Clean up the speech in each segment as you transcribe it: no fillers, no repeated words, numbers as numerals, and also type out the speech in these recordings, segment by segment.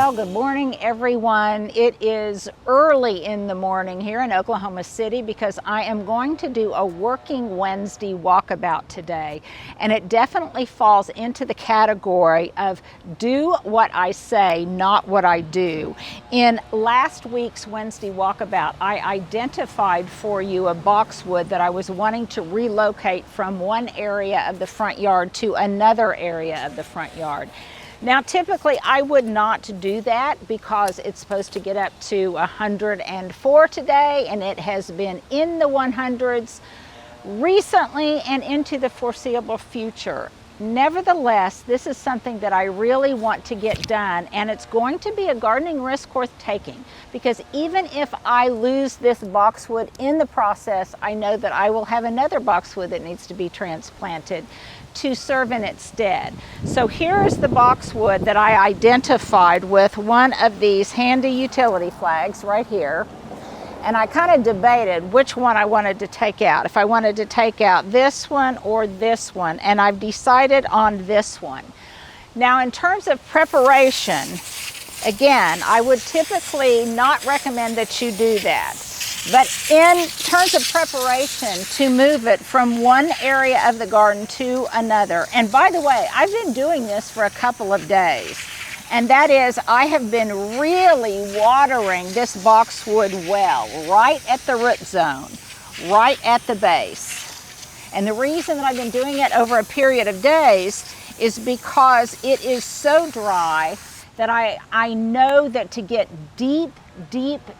Well, good morning, everyone. It is early in the morning here in Oklahoma City because I am going to do a working Wednesday walkabout today. And it definitely falls into the category of do what I say, not what I do. In last week's Wednesday walkabout, I identified for you a boxwood that I was wanting to relocate from one area of the front yard to another area of the front yard. Now, typically I would not do that because it's supposed to get up to 104 today, and it has been in the 100s recently and into the foreseeable future. Nevertheless, this is something that I really want to get done, and it's going to be a gardening risk worth taking, because even if I lose this boxwood in the process, I know that I will have another boxwood that needs to be transplanted to serve in its stead. So here is the boxwood that I identified with one of these handy utility flags right here. And I kind of debated which one I wanted to take out, if I wanted to take out this one or this one, and I've decided on this one. Now, in terms of preparation, again, I would typically not recommend that you do that. But in terms of preparation, to move it from one area of the garden to another. And by the way, I've been doing this for a couple of days. And that is, I have been really watering this boxwood well, right at the root zone, right at the base. And the reason that I've been doing it over a period of days is because it is so dry that I know that to get deep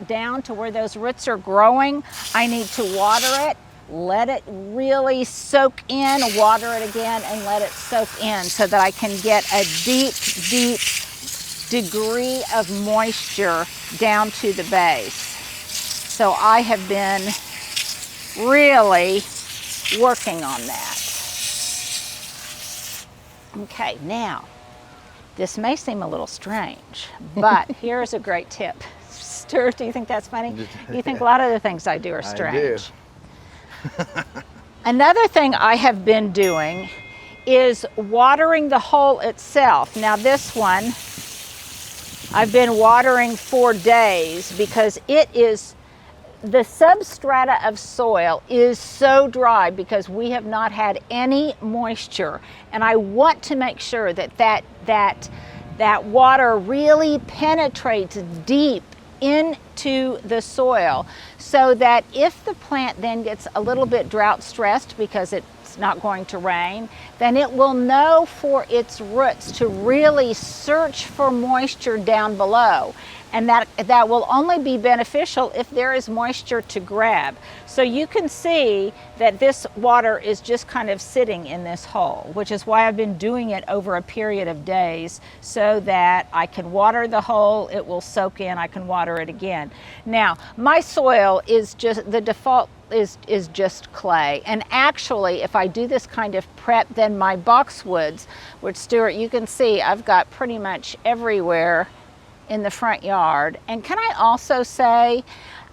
down to where those roots are growing, I need to water it, let it really soak in, water it again, and let it soak in so that I can get a deep degree of moisture down to the base. So I have been really working on that. Okay, now, this may seem a little strange, but here's a great tip. Stuart, do you think that's funny? You think a lot of the things I do are strange. I do. Another thing I have been doing is watering the hole itself. Now this one, I've been watering for days because it is, the substrata of soil is so dry because we have not had any moisture. And I want to make sure that water really penetrates deep into the soil, so that if the plant then gets a little bit drought stressed because it's not going to rain, then it will know for its roots to really search for moisture down below. And that will only be beneficial if there is moisture to grab. So you can see that this water is just kind of sitting in this hole, which is why I've been doing it over a period of days so that I can water the hole, it will soak in, I can water it again. Now, my soil is just, the default is just clay. And actually, if I do this kind of prep, then my boxwoods, which Stuart, you can see I've got pretty much everywhere in the front yard. And can I also say,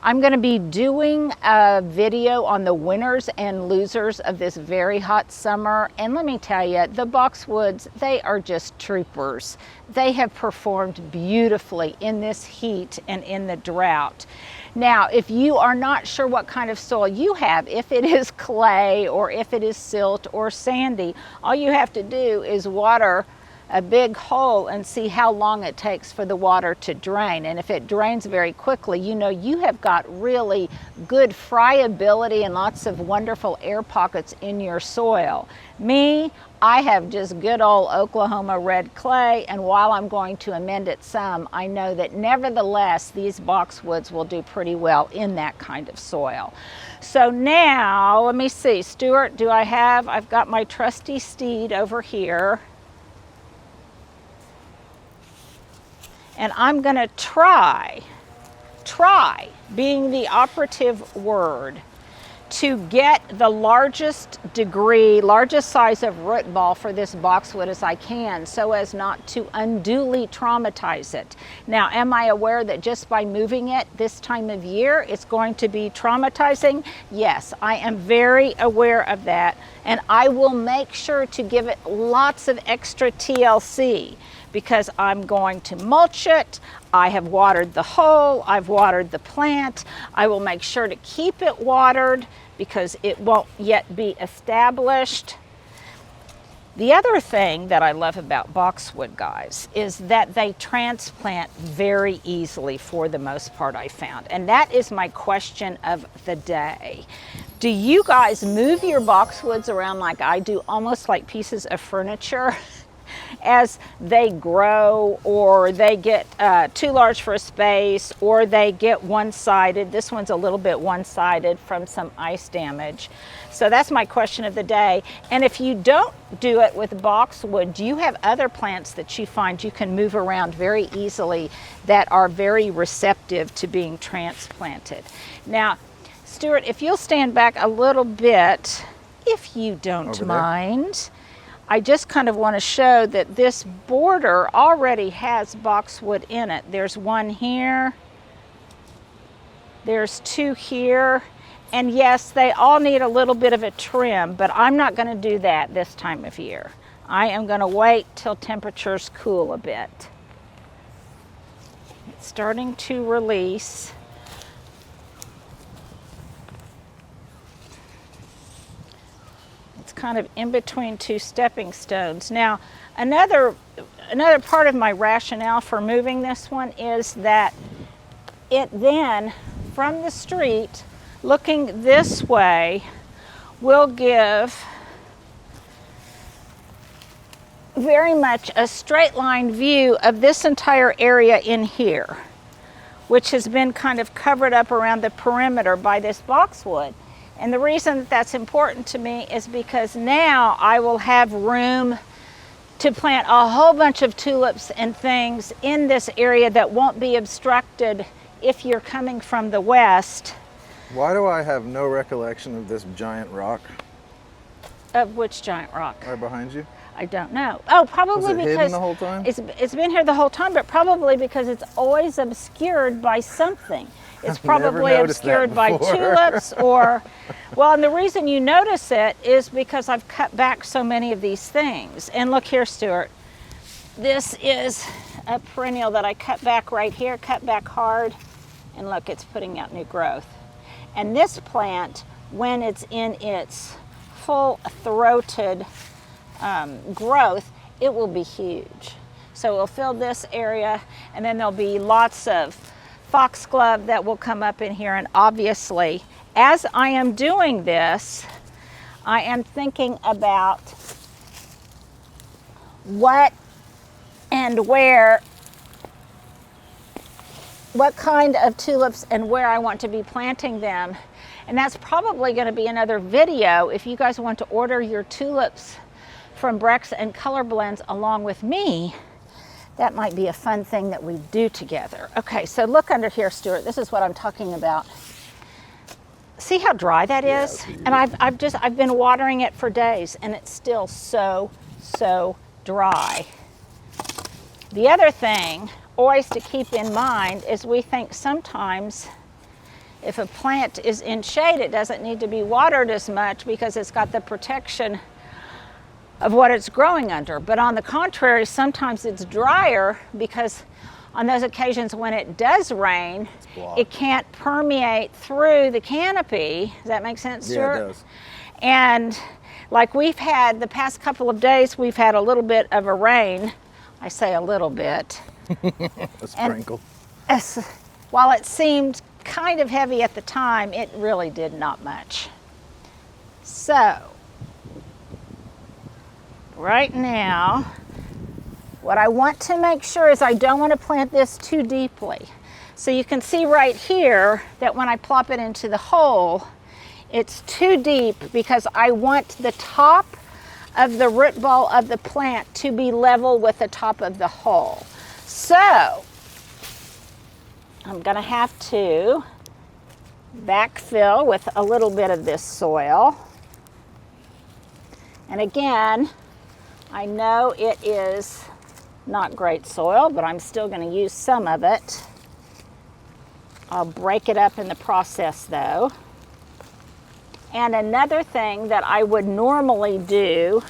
I'm going to be doing a video on the winners and losers of this very hot summer. And let me tell you, the boxwoods, they are just troopers. They have performed beautifully in this heat and in the drought. Now, if you are not sure what kind of soil you have, if it is clay or if it is silt or sandy, all you have to do is water a big hole and see how long it takes for the water to drain. And if it drains very quickly, you know you have got really good friability and lots of wonderful air pockets in your soil. Me, I have just good old Oklahoma red clay, and while I'm going to amend it some, I know that nevertheless these boxwoods will do pretty well in that kind of soil. So now, let me see, Stuart, I've got my trusty steed over here. And I'm going to try being the operative word, to get the largest size of root ball for this boxwood as I can, so as not to unduly traumatize it. Now, am I aware that just by moving it this time of year, it's going to be traumatizing? Yes, I am very aware of that, and I will make sure to give it lots of extra TLC, because I'm going to mulch it. I have watered the hole, I've watered the plant. I will make sure to keep it watered because it won't yet be established. The other thing that I love about boxwood, guys, is that they transplant very easily for the most part, I found. And that is my question of the day. Do you guys move your boxwoods around like I do, almost like pieces of furniture? As they grow, or they get too large for a space, or they get one-sided. This one's a little bit one-sided from some ice damage. So that's my question of the day. And if you don't do it with boxwood, do you have other plants that you find you can move around very easily that are very receptive to being transplanted? Now, Stuart, if you'll stand back a little bit, if you don't mind. I just kind of want to show that this border already has boxwood in it. There's one here, there's two here, and yes, they all need a little bit of a trim, but I'm not going to do that this time of year. I am going to wait till temperatures cool a bit. It's starting to release. Kind of in between two stepping stones. Now, another part of my rationale for moving this one is that it then, from the street, looking this way, will give very much a straight line view of this entire area in here, which has been kind of covered up around the perimeter by this boxwood. And the reason that that's important to me is because now I will have room to plant a whole bunch of tulips and things in this area that won't be obstructed if you're coming from the west. Why do I have no recollection of this giant rock? Of which giant rock? Right behind you. I don't know. Oh, probably because hidden the whole time? It's been here the whole time, but probably because it's always obscured by something. It's probably obscured by tulips or, well, and the reason you notice it is because I've cut back so many of these things. And look here, Stuart, this is a perennial that I cut back right here, cut back hard, and look, it's putting out new growth. And this plant, when it's in its full-throated growth, it will be huge. So we'll fill this area, and then there'll be lots of foxglove that will come up in here. And obviously, as I am doing this, I am thinking about what and where, what kind of tulips and where I want to be planting them. And that's probably going to be another video if you guys want to order your tulips from Brex and Color Blends along with me. That might be a fun thing that we do together. Okay, so look under here, Stuart. This is what I'm talking about. See how dry that is? And I've been watering it for days, and it's still so dry. The other thing always to keep in mind is we think sometimes if a plant is in shade, it doesn't need to be watered as much because it's got the protection of what it's growing under. But on the contrary, sometimes it's drier because on those occasions when it does rain, it can't permeate through the canopy. Does that make sense, Stuart? Yeah, it does. And like we've had the past couple of days, we've had a little bit of a rain. I say a little bit. A sprinkle. While it seemed kind of heavy at the time, it really did not much. So, right now, what I want to make sure is I don't want to plant this too deeply. So you can see right here that when I plop it into the hole, it's too deep because I want the top of the root ball of the plant to be level with the top of the hole. So, I'm going to have to backfill with a little bit of this soil. And again, I know it is not great soil, but I'm still going to use some of it. I'll break it up in the process though. And another thing that I would normally do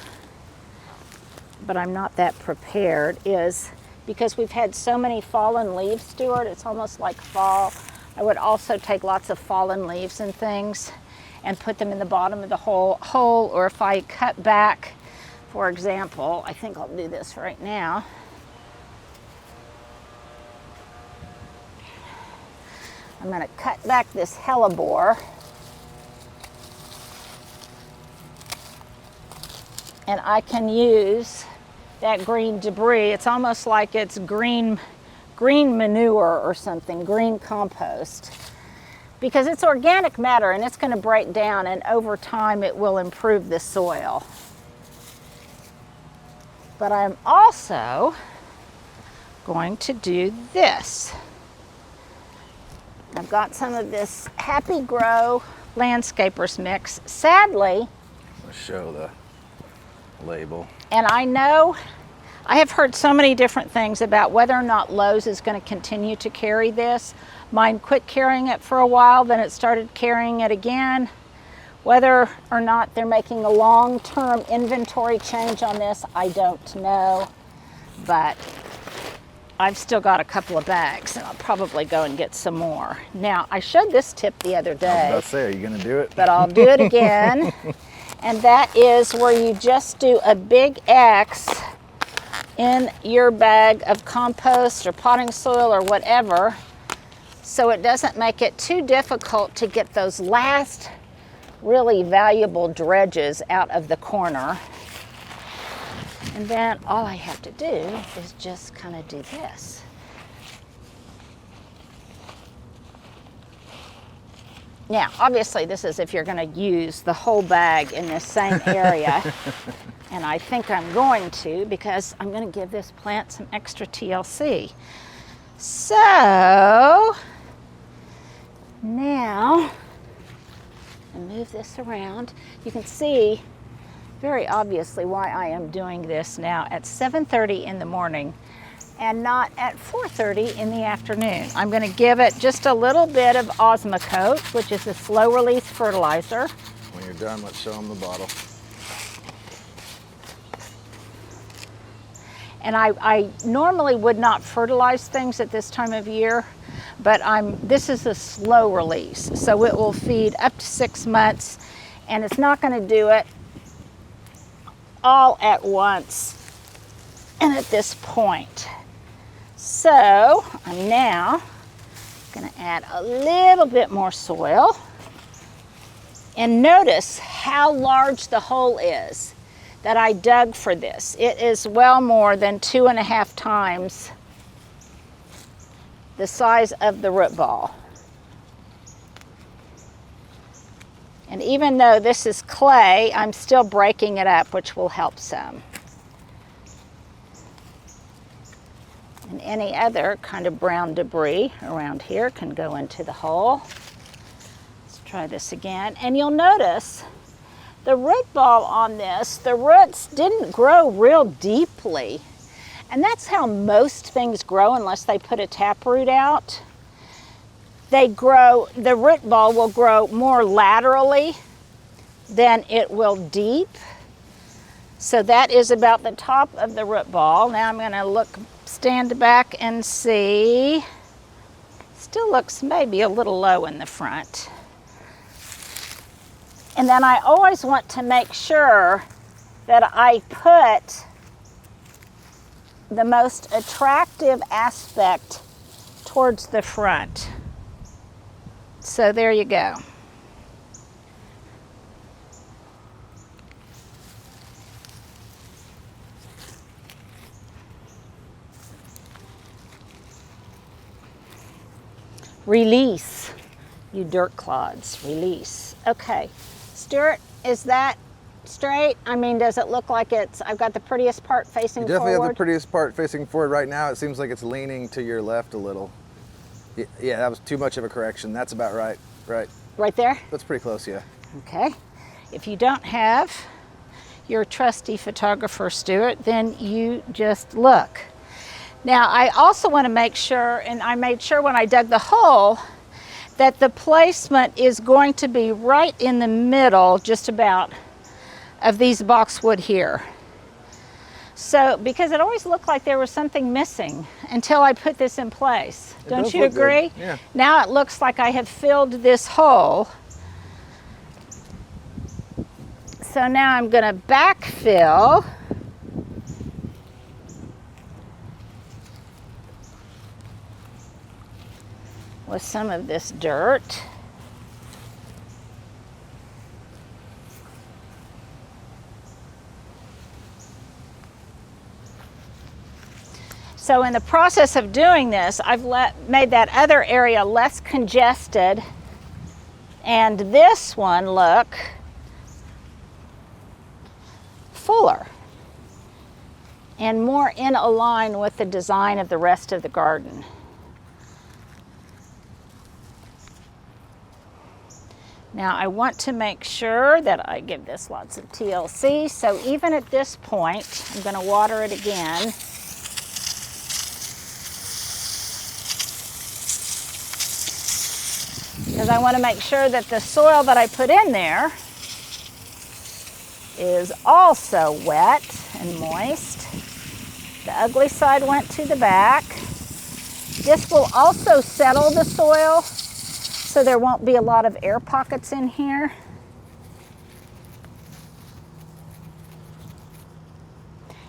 but I'm not that prepared, is because we've had so many fallen leaves, Stuart, it's almost like fall. I would also take lots of fallen leaves and things and put them in the bottom of the hole, or if I cut back, for example, I think I'll do this right now. I'm going to cut back this hellebore, and I can use that green debris. It's almost like it's green manure or something, green compost, because it's organic matter and it's going to break down, and over time it will improve the soil. But I'm also going to do this. I've got some of this Happy Grow Landscapers mix. Sadly, Let's show the label. and I know I have heard so many different things about whether or not Lowe's is going to continue to carry this. Mine quit carrying it for a while, then it started carrying it again. Whether or not they're making a long-term inventory change on this, I don't know. But I've still got a couple of bags, and I'll probably go and get some more. Now, I showed this tip the other day. I was about to say, are you going to do it? But I'll do it again. And that is where you just do a big X in your bag of compost or potting soil or whatever, so it doesn't make it too difficult to get those last really valuable dredges out of the corner. And then all I have to do is just kind of do this. Now, obviously, this is if you're going to use the whole bag in this same area. And I think I'm going to, because I'm going to give this plant some extra TLC. So, now, I move this around. You can see very obviously why I am doing this now at 7:30 in the morning and not at 4:30 in the afternoon. I'm going to give it just a little bit of Osmocote, which is a slow release fertilizer. When you're done, let's show them the bottle. And I normally would not fertilize things at this time of year, but this is a slow release, so it will feed up to 6 months, and it's not going to do it all at once and at this point. So I'm now going to add a little bit more soil, and notice how large the hole is that I dug for this. It is well more than 2.5 times the size of the root ball. And even though this is clay, I'm still breaking it up, which will help some. And any other kind of brown debris around here can go into the hole. Let's try this again. And you'll notice the root ball on this, the roots didn't grow real deeply. And that's how most things grow unless they put a taproot out. They grow, the root ball will grow more laterally than it will deep. So that is about the top of the root ball. Now I'm going to stand back and see. Still looks maybe a little low in the front. And then I always want to make sure that I put the most attractive aspect towards the front. So there you go. Release, you dirt clods, release. Okay, Stuart, is that straight? I mean, does it look like I've got the prettiest part facing forward? You definitely have the prettiest part facing forward right now. It seems like it's leaning to your left a little. Yeah, that was too much of a correction. That's about right. Right there? That's pretty close, yeah. Okay. If you don't have your trusty photographer, Stuart, then you just look. Now, I also want to make sure, and I made sure when I dug the hole, that the placement is going to be right in the middle, just about, of these boxwood here. So, because it always looked like there was something missing until I put this in place. Don't you agree? Yeah. Now it looks like I have filled this hole. So now I'm going to backfill. With some of this dirt. So in the process of doing this, I've made that other area less congested, and this one look fuller and more in line with the design of the rest of the garden. Now I want to make sure that I give this lots of TLC, so even at this point, I'm going to water it again. Because I want to make sure that the soil that I put in there is also wet and moist. The ugly side went to the back. This will also settle the soil, so there won't be a lot of air pockets in here.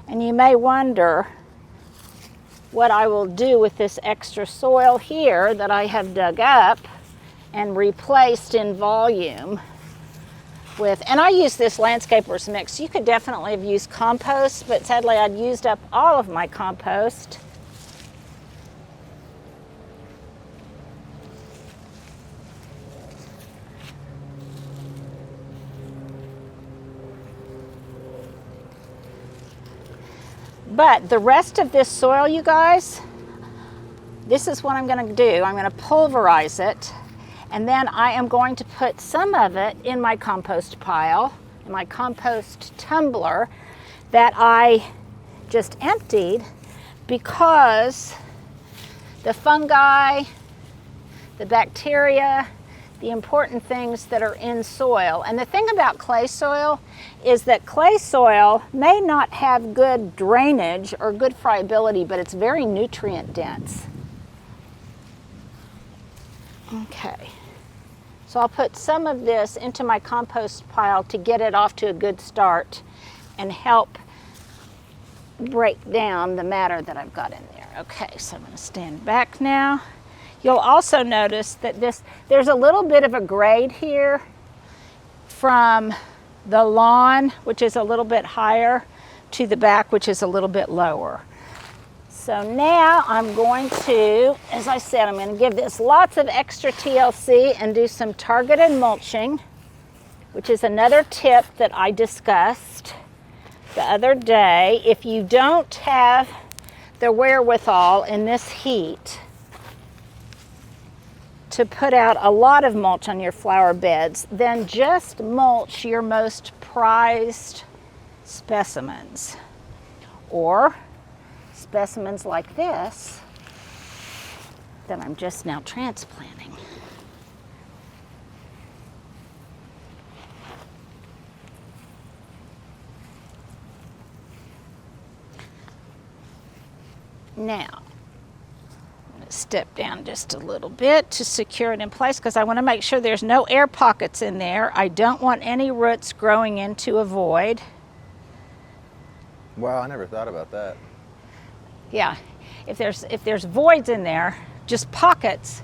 And you may wonder what I will do with this extra soil here that I have dug up and replaced in volume with, and I use this landscaper's mix. You could definitely have used compost, but sadly I'd used up all of my compost. But the rest of this soil, you guys, this is what I'm going to do. I'm going to pulverize it, and then I am going to put some of it in my compost pile, in my compost tumbler that I just emptied, because the fungi, the bacteria, the important things that are in soil. And the thing about clay soil is that clay soil may not have good drainage or good friability, but it's very nutrient dense. Okay, so I'll put some of this into my compost pile to get it off to a good start and help break down the matter that I've got in there. Okay, so I'm going to stand back now. You'll also notice that there's a little bit of a grade here from the lawn, which is a little bit higher, to the back, which is a little bit lower. So now I'm going to, as I said, I'm going to give this lots of extra TLC and do some targeted mulching, which is another tip that I discussed the other day. If you don't have the wherewithal in this heat to put out a lot of mulch on your flower beds, then just mulch your most prized specimens, or specimens like this that I'm just now transplanting. Now, I'm going to step down just a little bit to secure it in place, because I want to make sure there's no air pockets in there. I don't want any roots growing into a void. Wow, I never thought about that. Yeah, if there's voids in there, just pockets,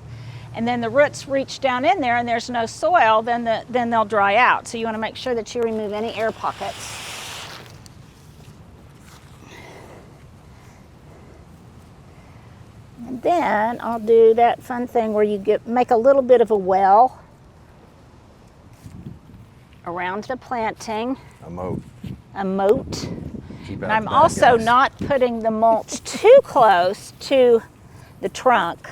and then the roots reach down in there and there's no soil, then they'll dry out. So you want to make sure that you remove any air pockets. And then I'll do that fun thing where you make a little bit of a well around the planting. A moat. A moat. And I'm also not putting the mulch too close to the trunk,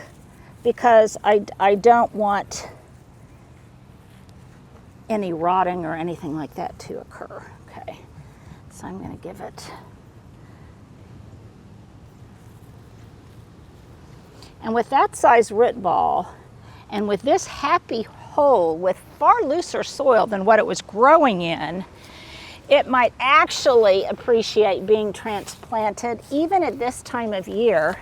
because I don't want any rotting or anything like that to occur. Okay, so I'm going to give it. And with that size root ball, and with this happy hole with far looser soil than what it was growing in, it might actually appreciate being transplanted even at this time of year.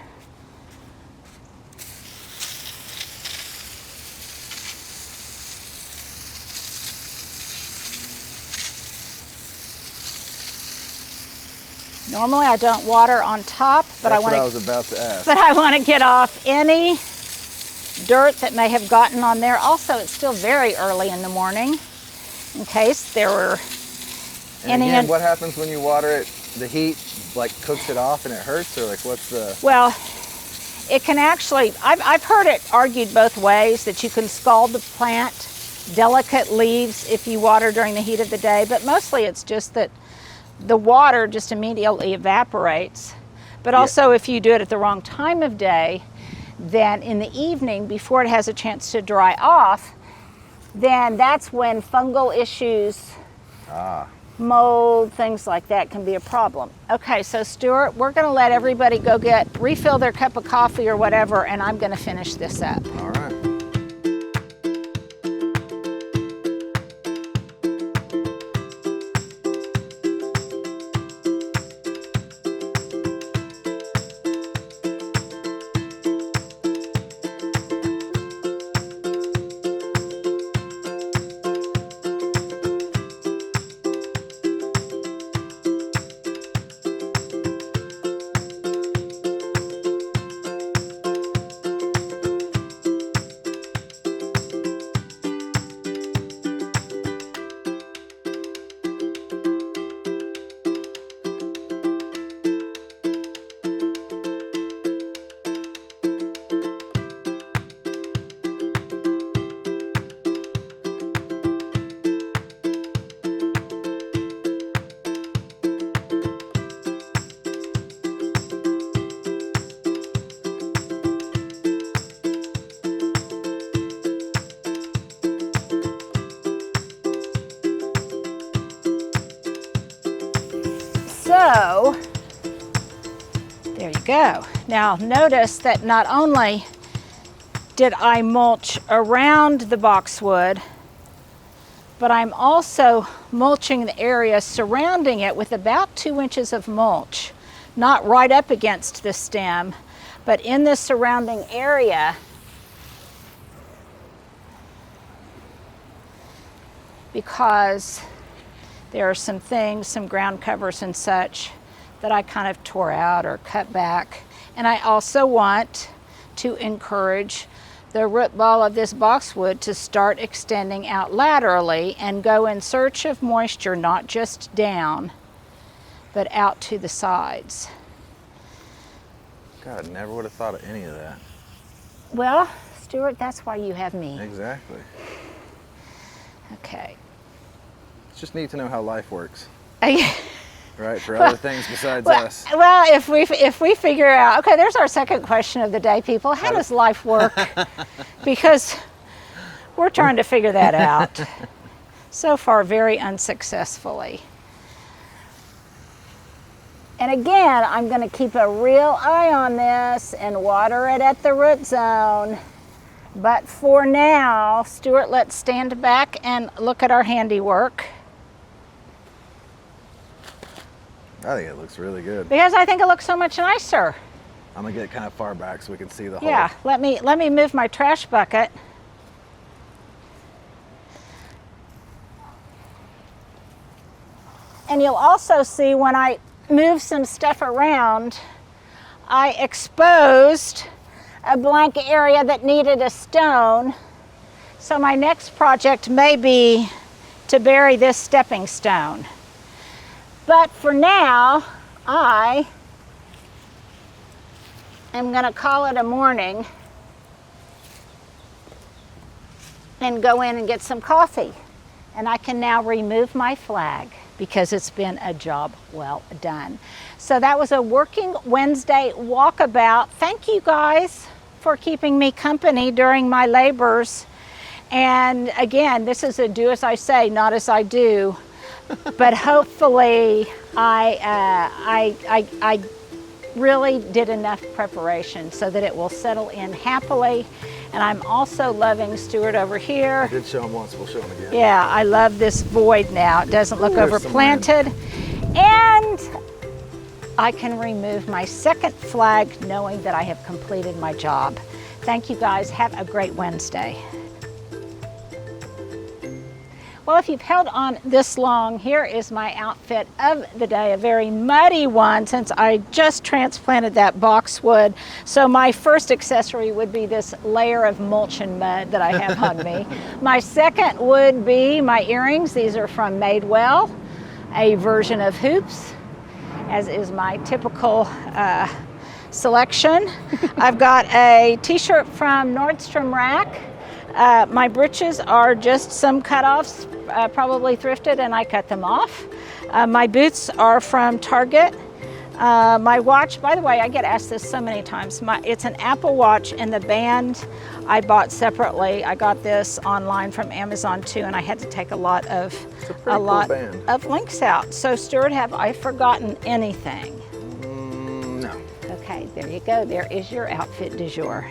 Normally I don't water on top, but That's what I was about to ask. But I want to get off any dirt that may have gotten on there. Also, it's still very early in the morning, in case there were and again, what happens when you water it? The heat like cooks it off and it hurts, or like what's the? Well, it can actually, I've heard it argued both ways, that you can scald the plant, delicate leaves, if you water during the heat of the day, but mostly it's just that the water just immediately evaporates. But also if you do it at the wrong time of day, then in the evening, before it has a chance to dry off, then that's when fungal issues, mold, things like that can be a problem. Okay, so Stuart, we're gonna let everybody go refill their cup of coffee or whatever, and I'm gonna finish this up. All right. So, there you go. Now notice that not only did I mulch around the boxwood, but I'm also mulching the area surrounding it with about 2 inches of mulch. Not right up against the stem, but in the surrounding area, because there are some things, some ground covers and such, that I kind of tore out or cut back. And I also want to encourage the root ball of this boxwood to start extending out laterally and go in search of moisture, not just down, but out to the sides. God, never would have thought of any of that. Well, Stuart, that's why you have me. Exactly. Okay. It's just neat to know how life works. Right, for other things besides us. Well, if we figure out, okay, there's our second question of the day, people. How does life work? Because we're trying to figure that out. So far, very unsuccessfully. And again, I'm going to keep a real eye on this and water it at the root zone. But for now, Stuart, let's stand back and look at our handiwork. I think it looks really good. Because I think it looks so much nicer. I'm gonna get kind of far back so we can see the hole. Yeah, let me move my trash bucket. And you'll also see when I move some stuff around, I exposed a blank area that needed a stone. So my next project may be to bury this stepping stone. But for now, I am going to call it a morning and go in and get some coffee. And I can now remove my flag because it's been a job well done. So that was a working Wednesday walkabout. Thank you guys for keeping me company during my labors. And again, this is a do as I say, not as I do. But hopefully I really did enough preparation so that it will settle in happily And I'm also loving Stuart over here. I did show them once, we'll show them again. Yeah, I love this void now. It doesn't look There's some wind. overplanted. And I can remove my second flag knowing that I have completed my job. Thank you guys. Have a great Wednesday. Well, if you've held on this long, here is my outfit of the day, a very muddy one since I just transplanted that boxwood. So my first accessory would be this layer of mulch and mud that I have on me. My second would be my earrings. These are from Madewell, a version of hoops, as is my typical selection. I've got a t-shirt from Nordstrom Rack. My breeches are just some cutoffs, probably thrifted, and I cut them off. My boots are from Target. My watch, by the way, I get asked this so many times. It's an Apple Watch, and the band I bought separately. I got this online from Amazon too, and I had to take a lot of links out. So Stuart, have I forgotten anything? No. Okay, there you go. There is your outfit du jour.